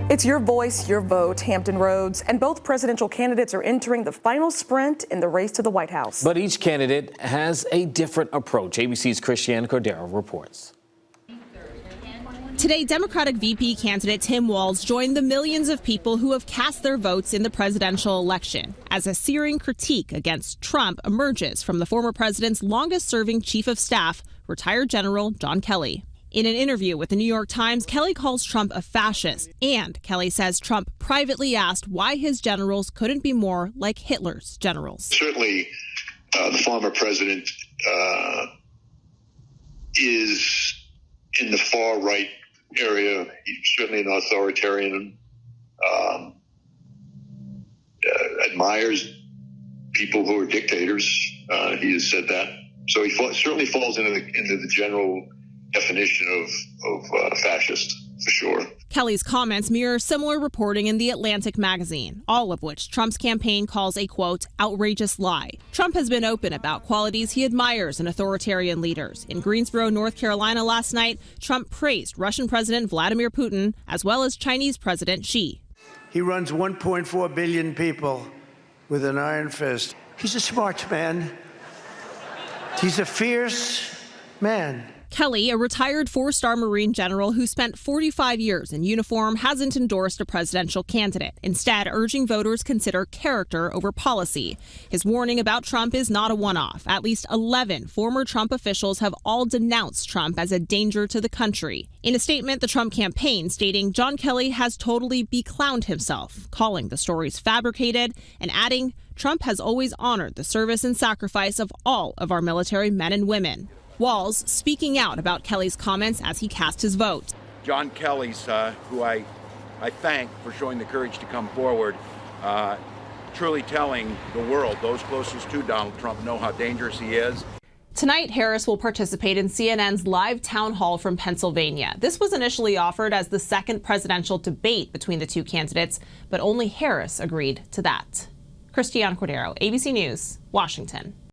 It's your voice, your vote, Hampton Roads, and both presidential candidates are entering the final sprint in the race to the White House. But each candidate has a different approach. ABC's Christiane Cordero reports. Today, Democratic VP candidate Tim Walz joined the millions of people who have cast their votes in the presidential election as a searing critique against Trump emerges from the former president's longest-serving chief of staff, retired General John Kelly. In an interview with the New York Times, Kelly calls Trump a fascist, and Kelly says Trump privately asked why his generals couldn't be more like Hitler's generals. Certainly, the former president is in the far right area. He's certainly an authoritarian, admires people who are dictators. He has said that. So he certainly falls into the general definition of fascist, for sure. Kelly's comments mirror similar reporting in The Atlantic magazine, all of which Trump's campaign calls a, quote, outrageous lie. Trump has been open about qualities he admires in authoritarian leaders. In Greensboro, North Carolina last night, Trump praised Russian President Vladimir Putin as well as Chinese President Xi. He runs 1.4 billion people with an iron fist. He's a smart man. He's a fierce man. Kelly, a retired four-star Marine general who spent 45 years in uniform, hasn't endorsed a presidential candidate, instead urging voters consider character over policy. His warning about Trump is not a one-off. At least 11 former Trump officials have all denounced Trump as a danger to the country. In a statement, the Trump campaign stating John Kelly has totally beclowned himself, calling the stories fabricated and adding, Trump has always honored the service and sacrifice of all of our military men and women. Walz speaking out about Kelly's comments as he cast his vote. John Kelly's, who I thank for showing the courage to come forward, truly telling the world, those closest to Donald Trump, know how dangerous he is. Tonight, Harris will participate in CNN's live town hall from Pennsylvania. This was initially offered as the second presidential debate between the two candidates, but only Harris agreed to that. Christiane Cordero, ABC News, Washington.